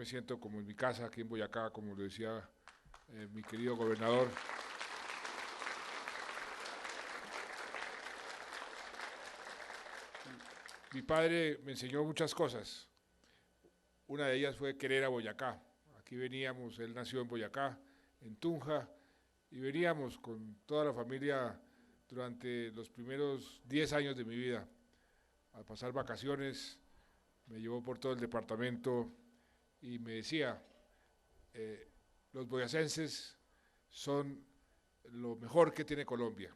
me siento como en mi casa, aquí en Boyacá, como lo decía mi querido gobernador. Mi padre me enseñó muchas cosas. Una de ellas fue querer a Boyacá. Aquí veníamos, él nació en Boyacá, en Tunja, y veníamos con toda la familia durante los primeros 10 años de mi vida a pasar vacaciones. Me llevó por todo el departamento y me decía, eh, los boyacenses son lo mejor que tiene Colombia,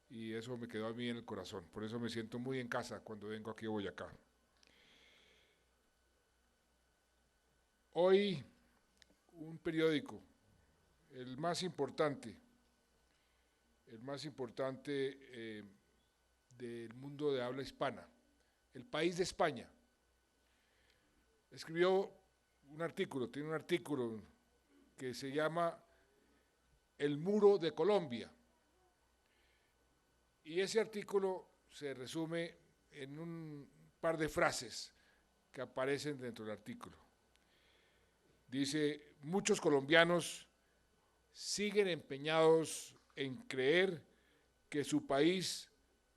y eso me quedó a mí en el corazón. Por eso me siento muy en casa cuando vengo aquí a Boyacá. Hoy un periódico, el más importante, el más importante del mundo de habla hispana, El País de España, escribió tiene un artículo que se llama El Muro de Colombia. Y ese artículo se resume en un par de frases que aparecen dentro del artículo. Dice, muchos colombianos siguen empeñados en creer que su país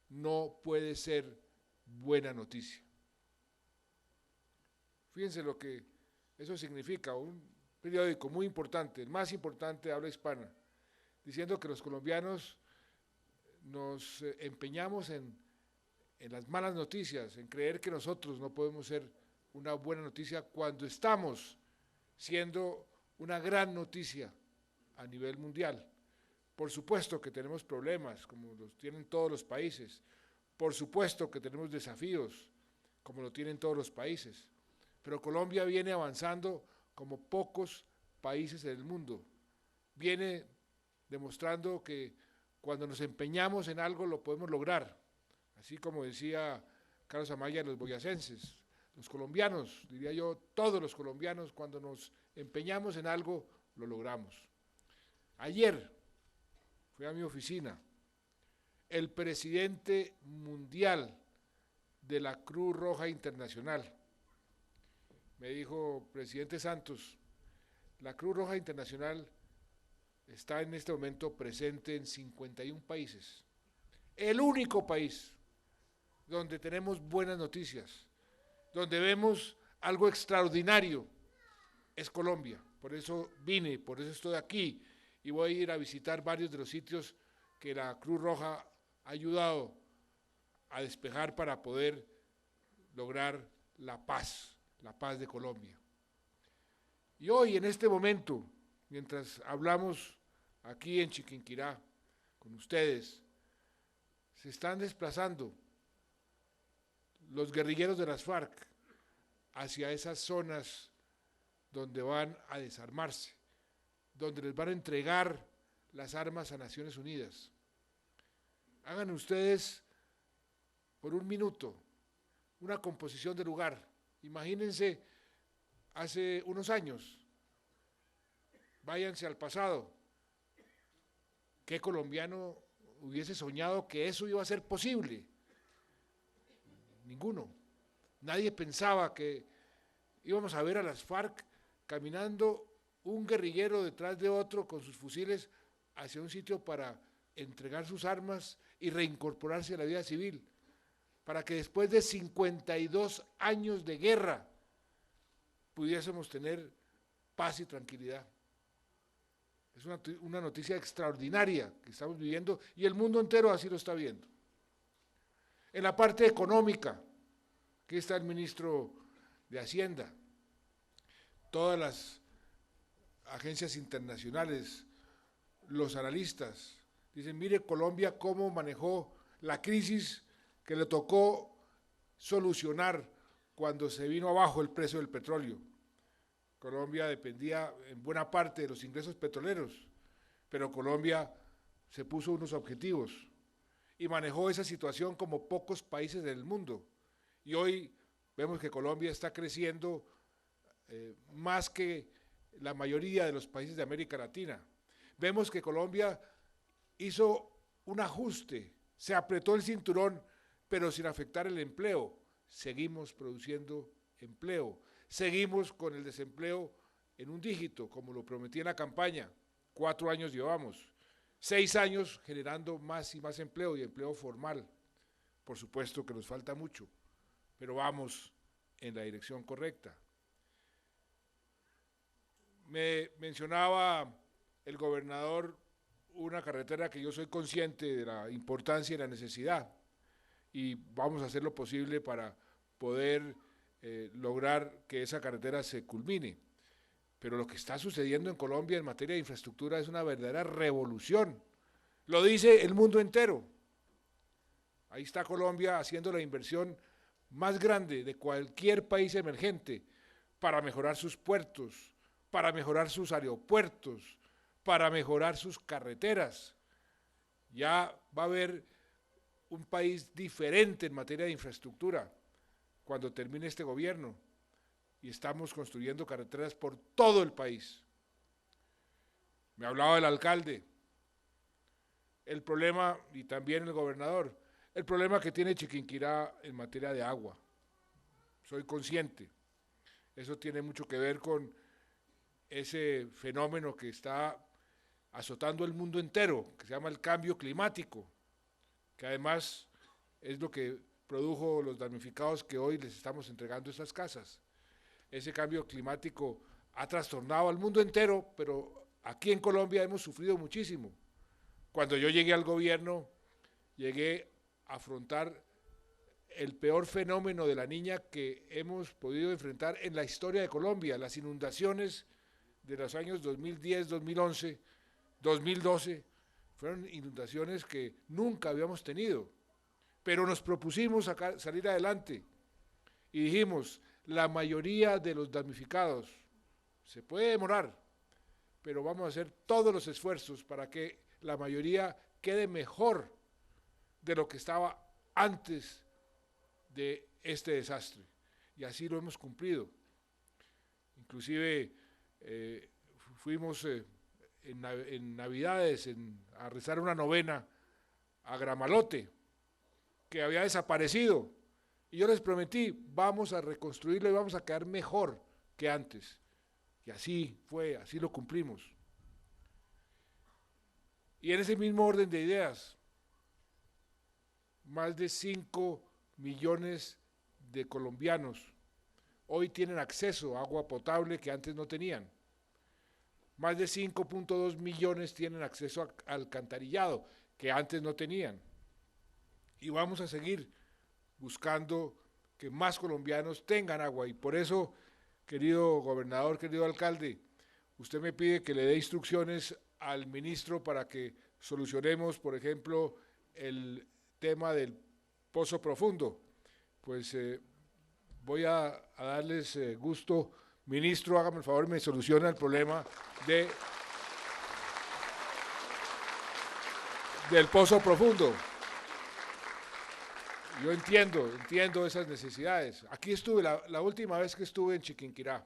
no puede ser buena noticia. Fíjense lo que eso significa, un periódico muy importante, el más importante de habla hispana, diciendo que los colombianos nos empeñamos en las malas noticias, en creer que nosotros no podemos ser una buena noticia cuando estamos siendo una gran noticia a nivel mundial. Por supuesto que tenemos problemas, como los tienen todos los países. Por supuesto que tenemos desafíos, como lo tienen todos los países. Pero Colombia viene avanzando como pocos países en el mundo. Viene demostrando que cuando nos empeñamos en algo lo podemos lograr. Así como decía Carlos Amaya, los boyacenses, los colombianos, diría yo, todos los colombianos, cuando nos empeñamos en algo, lo logramos. Ayer fui a mi oficina, el presidente mundial de la Cruz Roja Internacional me dijo, presidente Santos, la Cruz Roja Internacional está en este momento presente en 51 países. El único país donde tenemos buenas noticias, donde vemos algo extraordinario, es Colombia. Por eso vine, por eso estoy aquí, y voy a ir a visitar varios de los sitios que la Cruz Roja ha ayudado a despejar para poder lograr la paz de Colombia. Y hoy, en este momento, mientras hablamos aquí en Chiquinquirá, con ustedes, se están desplazando los guerrilleros de las FARC hacia esas zonas donde van a desarmarse, donde les van a entregar las armas a Naciones Unidas. Hagan ustedes por un minuto una composición de lugar. Imagínense hace unos años, váyanse al pasado. ¿Qué colombiano hubiese soñado que eso iba a ser posible? Ninguno. Nadie pensaba que íbamos a ver a las FARC caminando un guerrillero detrás de otro con sus fusiles hacia un sitio para entregar sus armas y reincorporarse a la vida civil, para que después de 52 años de guerra pudiésemos tener paz y tranquilidad. Es una noticia extraordinaria que estamos viviendo y el mundo entero así lo está viendo. En la parte económica, aquí está el ministro de Hacienda, todas las agencias internacionales, los analistas, dicen, mire Colombia cómo manejó la crisis que le tocó solucionar cuando se vino abajo el precio del petróleo. Colombia dependía en buena parte de los ingresos petroleros, pero Colombia se puso unos objetivos y manejó esa situación como pocos países del mundo. Y hoy vemos que Colombia está creciendo más que la mayoría de los países de América Latina. Vemos que Colombia hizo un ajuste, se apretó el cinturón, pero sin afectar el empleo. Seguimos produciendo empleo, seguimos con el desempleo en un dígito, como lo prometí en la campaña. 4 años llevamos, 6 años generando más y más empleo y empleo formal. Por supuesto que nos falta mucho, pero vamos en la dirección correcta. Me mencionaba el gobernador una carretera que yo soy consciente de la importancia y la necesidad, y vamos a hacer lo posible para poder lograr que esa carretera se culmine. Pero lo que está sucediendo en Colombia en materia de infraestructura es una verdadera revolución. Lo dice el mundo entero. Ahí está Colombia haciendo la inversión más grande de cualquier país emergente para mejorar sus puertos, para mejorar sus aeropuertos, para mejorar sus carreteras. Ya va a haber un país diferente en materia de infraestructura cuando termine este gobierno, y estamos construyendo carreteras por todo el país. Me hablaba el alcalde, el problema, y también el gobernador, el problema que tiene Chiquinquirá en materia de agua. Soy consciente, eso tiene mucho que ver con ese fenómeno que está azotando el mundo entero, que se llama el cambio climático, que además es lo que produjo los damnificados que hoy les estamos entregando estas casas. Ese cambio climático ha trastornado al mundo entero, pero aquí en Colombia hemos sufrido muchísimo. Cuando yo llegué al gobierno, llegué a afrontar el peor fenómeno de la Niña que hemos podido enfrentar en la historia de Colombia, las inundaciones de los años 2010, 2011, 2012, fueron inundaciones que nunca habíamos tenido, pero nos propusimos salir adelante y dijimos, la mayoría de los damnificados, se puede demorar, pero vamos a hacer todos los esfuerzos para que la mayoría quede mejor de lo que estaba antes de este desastre, y así lo hemos cumplido. Inclusive fuimos en Navidades a rezar una novena a Gramalote, que había desaparecido, y yo les prometí, vamos a reconstruirlo y vamos a quedar mejor que antes, y así fue, así lo cumplimos. Y en ese mismo orden de ideas, más de 5 millones de colombianos hoy tienen acceso a agua potable que antes no tenían. Más de 5.2 millones tienen acceso a alcantarillado que antes no tenían. Y vamos a seguir buscando que más colombianos tengan agua. Y por eso, querido gobernador, querido alcalde, usted me pide que le dé instrucciones al ministro para que solucionemos, por ejemplo, el tema del pozo profundo. Pues voy a darles gusto. Ministro, hágame el favor, me soluciona el problema del pozo profundo. Yo entiendo esas necesidades. Aquí estuve, la última vez que estuve en Chiquinquirá,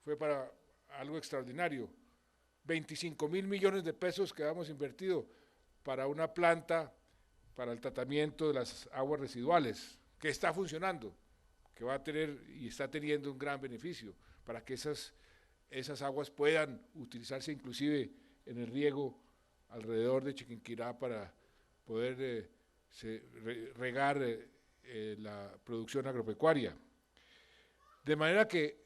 fue para algo extraordinario. 25.000 millones de pesos que habíamos invertido para una planta para el tratamiento de las aguas residuales, que está funcionando, que va a tener y está teniendo un gran beneficio para que esas aguas puedan utilizarse inclusive en el riego alrededor de Chiquinquirá para poder regar la producción agropecuaria. De manera que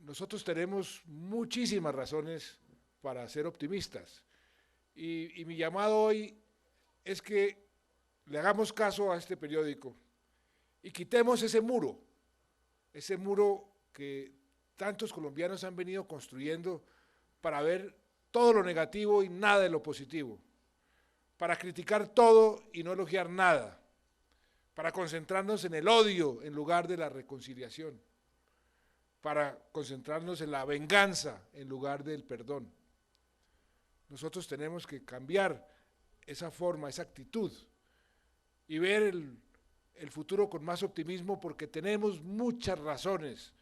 nosotros tenemos muchísimas razones para ser optimistas, y mi llamado hoy es que le hagamos caso a este periódico y quitemos ese muro que tantos colombianos han venido construyendo para ver todo lo negativo y nada de lo positivo, para criticar todo y no elogiar nada, para concentrarnos en el odio en lugar de la reconciliación, para concentrarnos en la venganza en lugar del perdón. Nosotros tenemos que cambiar esa forma, esa actitud, y ver el futuro con más optimismo, porque tenemos muchas razones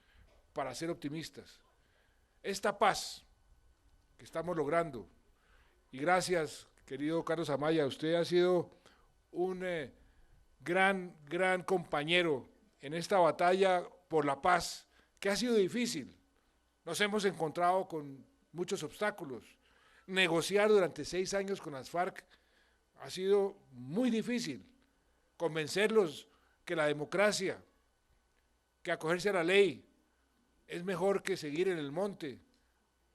para ser optimistas. Esta paz que estamos logrando, y gracias, querido Carlos Amaya, usted ha sido un gran compañero en esta batalla por la paz que ha sido difícil. Nos hemos encontrado con muchos obstáculos. Negociar durante 6 años con las FARC ha sido muy difícil. Convencerlos que la democracia, que acogerse a la ley, es mejor que seguir en el monte,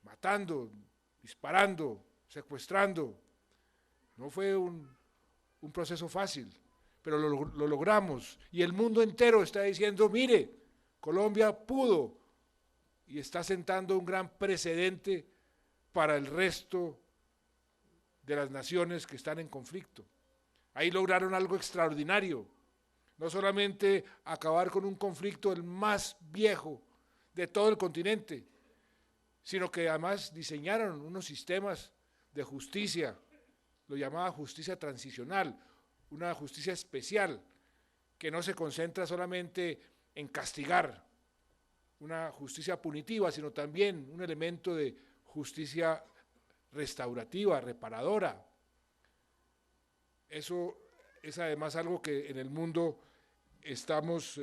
matando, disparando, secuestrando. No fue un proceso fácil, pero lo logramos. Y el mundo entero está diciendo, mire, Colombia pudo, y está sentando un gran precedente para el resto de las naciones que están en conflicto. Ahí lograron algo extraordinario, no solamente acabar con un conflicto el más viejo de todo el continente, sino que además diseñaron unos sistemas de justicia, lo llamaba justicia transicional, una justicia especial, que no se concentra solamente en castigar, una justicia punitiva, sino también un elemento de justicia restaurativa, reparadora. Eso es además algo que en el mundo estamos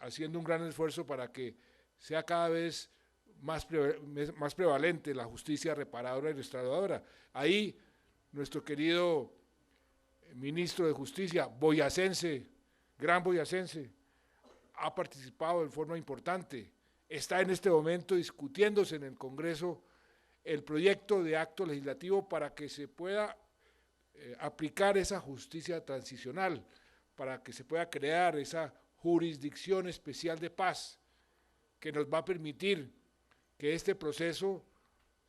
haciendo un gran esfuerzo para que sea cada vez más prevalente la justicia reparadora y restauradora. Ahí nuestro querido ministro de Justicia, boyacense, gran boyacense, ha participado de forma importante. Está en este momento discutiéndose en el Congreso el proyecto de acto legislativo para que se pueda aplicar esa justicia transicional, para que se pueda crear esa jurisdicción especial de paz que nos va a permitir que este proceso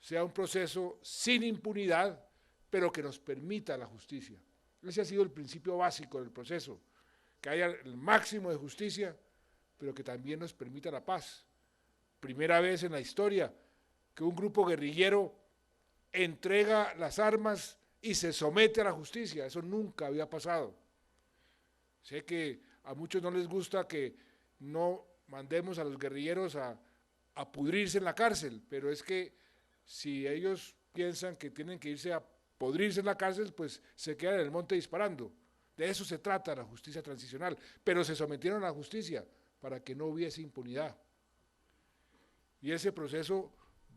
sea un proceso sin impunidad, pero que nos permita la justicia. Ese ha sido el principio básico del proceso, que haya el máximo de justicia, pero que también nos permita la paz. Primera vez en la historia que un grupo guerrillero entrega las armas y se somete a la justicia. Eso nunca había pasado. Sé que a muchos no les gusta que no mandemos a los guerrilleros a pudrirse en la cárcel, pero es que si ellos piensan que tienen que irse a podrirse en la cárcel, pues se quedan en el monte disparando. De eso se trata la justicia transicional, pero se sometieron a la justicia para que no hubiese impunidad. Y ese proceso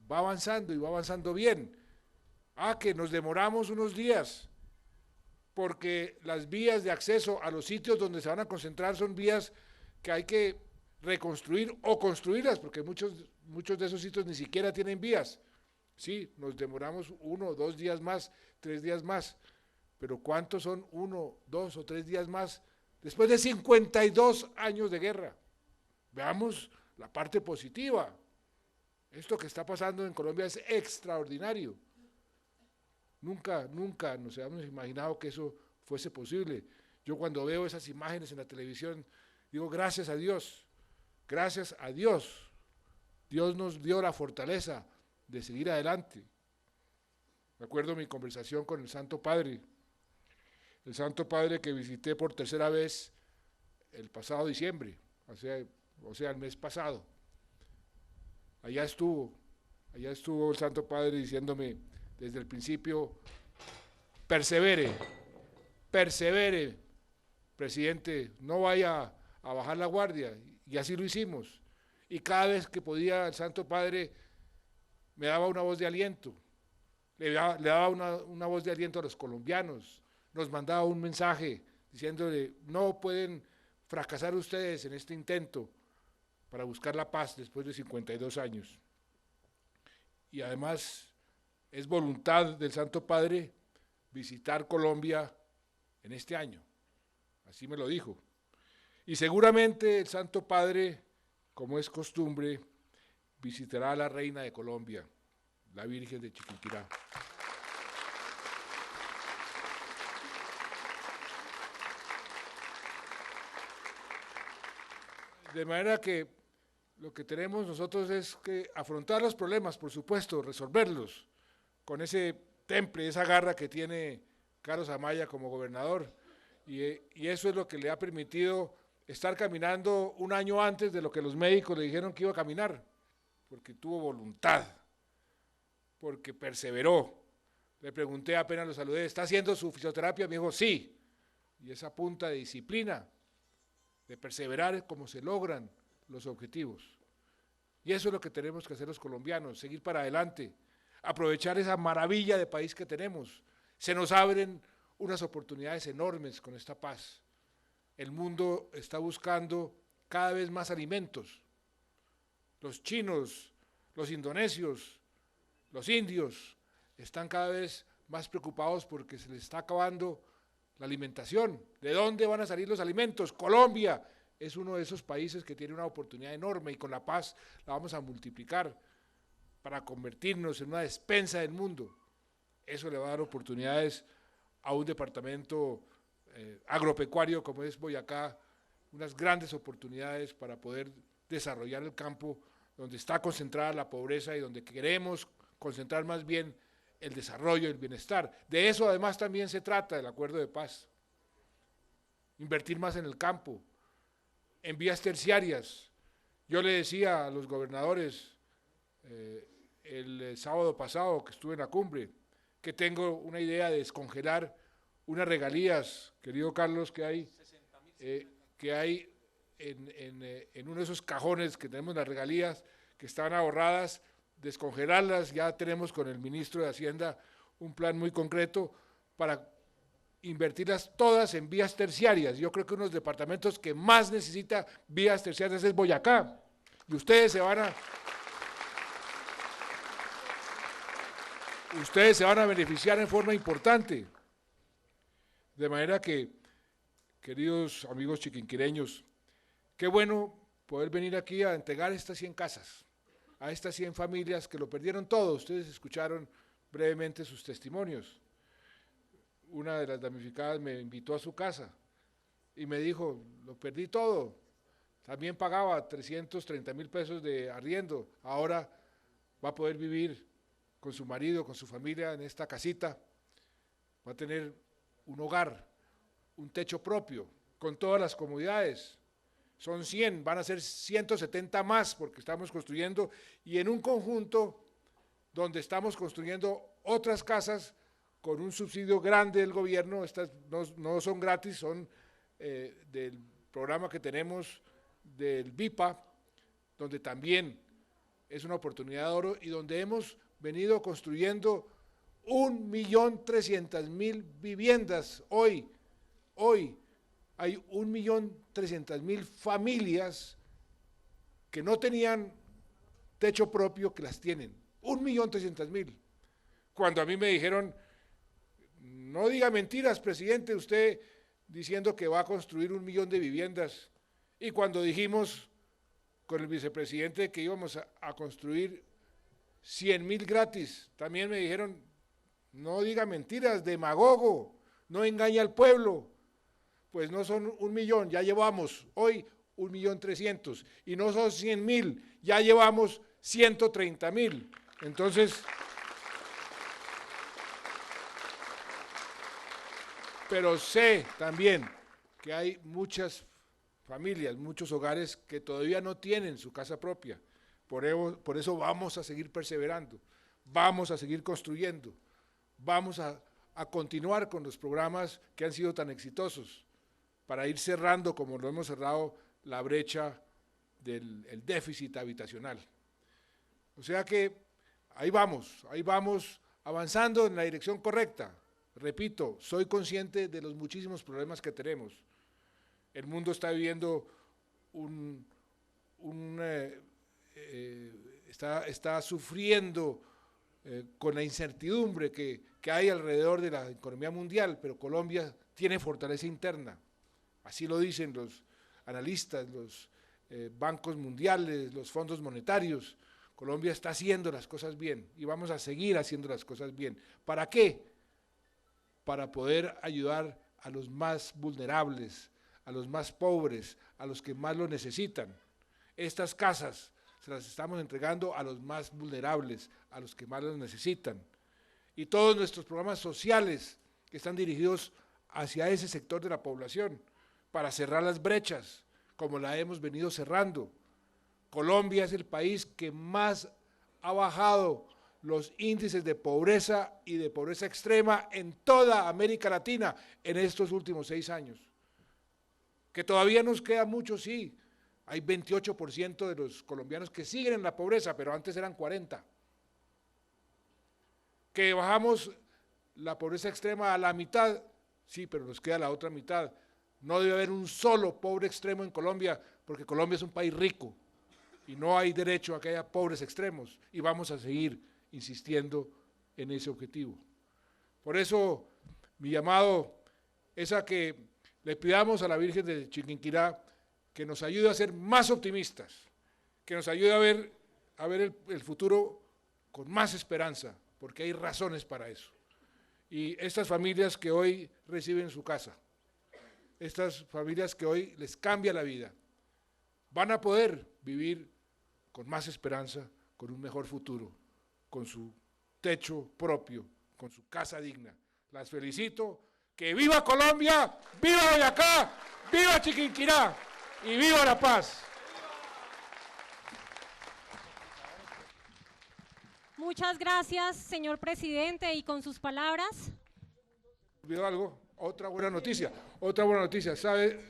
va avanzando y va avanzando bien. Que nos demoramos unos días, porque las vías de acceso a los sitios donde se van a concentrar son vías que hay que reconstruir o construirlas, porque muchos de esos sitios ni siquiera tienen vías. Sí, nos demoramos 1 o 2 días más, 3 días más, pero ¿cuántos son 1, 2 o 3 días más después de 52 años de guerra? Veamos la parte positiva. Esto que está pasando en Colombia es extraordinario. Nunca nos habíamos imaginado que eso fuese posible. Yo cuando veo esas imágenes en la televisión, digo, gracias a Dios, gracias a Dios. Dios nos dio la fortaleza de seguir adelante. Me acuerdo mi conversación con el Santo Padre que visité por tercera vez el pasado diciembre, o sea, el mes pasado. Allá estuvo el Santo Padre diciéndome desde el principio, persevere, presidente, no vaya a bajar la guardia, y así lo hicimos. Y cada vez que podía el Santo Padre me daba una voz de aliento, le daba una voz de aliento a los colombianos, nos mandaba un mensaje diciéndole, no pueden fracasar ustedes en este intento para buscar la paz después de 52 años. Y además es voluntad del Santo Padre visitar Colombia en este año, así me lo dijo. Y seguramente el Santo Padre, como es costumbre, visitará a la reina de Colombia, la Virgen de Chiquinquirá. De manera que lo que tenemos nosotros es que afrontar los problemas, por supuesto, resolverlos, con ese temple, esa garra que tiene Carlos Amaya como gobernador, y eso es lo que le ha permitido estar caminando un año antes de lo que los médicos le dijeron que iba a caminar, porque tuvo voluntad, porque perseveró. Le pregunté apenas lo saludé, ¿está haciendo su fisioterapia? Me dijo, sí, y esa punta de disciplina, de perseverar es como se logran los objetivos. Y eso es lo que tenemos que hacer los colombianos, seguir para adelante, aprovechar esa maravilla de país que tenemos. Se nos abren unas oportunidades enormes con esta paz. El mundo está buscando cada vez más alimentos. Los chinos, los indonesios, los indios están cada vez más preocupados porque se les está acabando la alimentación. ¿De dónde van a salir los alimentos? Colombia es uno de esos países que tiene una oportunidad enorme y con la paz la vamos a multiplicar para convertirnos en una despensa del mundo. Eso le va a dar oportunidades a un departamento agropecuario como es Boyacá, unas grandes oportunidades para poder desarrollar el campo donde está concentrada la pobreza y donde queremos concentrar más bien el desarrollo y el bienestar. De eso además también se trata el acuerdo de paz. Invertir más en el campo, en vías terciarias. Yo le decía a los gobernadores el sábado pasado que estuve en la cumbre, que tengo una idea de descongelar unas regalías, querido Carlos, que hay en uno de esos cajones que tenemos las regalías que están ahorradas, descongelarlas. Ya tenemos con el ministro de Hacienda un plan muy concreto para invertirlas todas en vías terciarias. Yo creo que uno de los departamentos que más necesita vías terciarias es Boyacá, y ustedes se van a beneficiar en forma importante. De manera que, queridos amigos chiquinquireños, qué bueno poder venir aquí a entregar estas 100 casas, a estas 100 familias que lo perdieron todo. Ustedes escucharon brevemente sus testimonios. Una de las damnificadas me invitó a su casa y me dijo, lo perdí todo, también pagaba 330,000 pesos de arriendo, ahora va a poder vivir con su marido, con su familia en esta casita, va a tener un hogar, un techo propio, con todas las comodidades. Son 100, van a ser 170 más porque estamos construyendo, y en un conjunto donde estamos construyendo otras casas con un subsidio grande del gobierno. Estas no son gratis, son del programa que tenemos del BIPA, donde también es una oportunidad de oro y donde hemos venido construyendo 1.300.000 viviendas. Hoy hay 1.300.000 familias que no tenían techo propio, que las tienen. 1.300.000. Cuando a mí me dijeron, no diga mentiras, presidente, usted diciendo que va a construir 1.000.000 de viviendas. Y cuando dijimos con el vicepresidente que íbamos a construir 100.000 gratis, también me dijeron, no diga mentiras, demagogo, no engaña al pueblo. Pues no son 1.000.000, ya llevamos hoy 1.300.000, y no son 100.000, ya llevamos 130.000. Entonces, pero sé también que hay muchas familias, muchos hogares que todavía no tienen su casa propia. Por eso vamos a seguir perseverando, vamos a seguir construyendo, vamos a continuar con los programas que han sido tan exitosos para ir cerrando, como lo hemos cerrado, la brecha del déficit habitacional. O sea que ahí vamos avanzando en la dirección correcta. Repito, soy consciente de los muchísimos problemas que tenemos. El mundo está viviendo está sufriendo con la incertidumbre que hay alrededor de la economía mundial, pero Colombia tiene fortaleza interna. Así lo dicen los analistas, los bancos mundiales, los fondos monetarios. Colombia está haciendo las cosas bien y vamos a seguir haciendo las cosas bien. ¿Para qué? Para poder ayudar a los más vulnerables, a los más pobres, a los que más lo necesitan. Estas casas se las estamos entregando a los más vulnerables, a los que más lo necesitan. Y todos nuestros programas sociales que están dirigidos hacia ese sector de la población, para cerrar las brechas, como la hemos venido cerrando. Colombia es el país que más ha bajado los índices de pobreza y de pobreza extrema en toda América Latina en estos últimos 6 años. Que todavía nos queda mucho, sí, Hay 28% de los colombianos que siguen en la pobreza, pero antes eran 40%. Que bajamos la pobreza extrema a la mitad, sí, pero nos queda la otra mitad. No debe haber un solo pobre extremo en Colombia, porque Colombia es un país rico y no hay derecho a que haya pobres extremos, y vamos a seguir insistiendo en ese objetivo. Por eso mi llamado es a que le pidamos a la Virgen de Chiquinquirá que nos ayude a ser más optimistas, que nos ayude a ver el futuro con más esperanza, porque hay razones para eso. Y estas familias que hoy reciben su casa, estas familias que hoy les cambia la vida, van a poder vivir con más esperanza, con un mejor futuro, con su techo propio, con su casa digna. Las felicito. ¡Que viva Colombia! ¡Viva Boyacá! ¡Viva Chiquinquirá! ¡Y viva la paz! Muchas gracias, señor presidente, y con sus palabras. ¿Olvidó algo? Otra buena noticia, ¿sabe?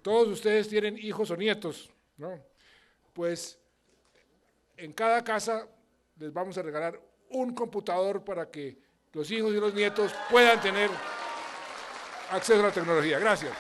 Todos ustedes tienen hijos o nietos, ¿no? Pues en cada casa les vamos a regalar un computador para que los hijos y los nietos puedan tener acceso a la tecnología. Gracias.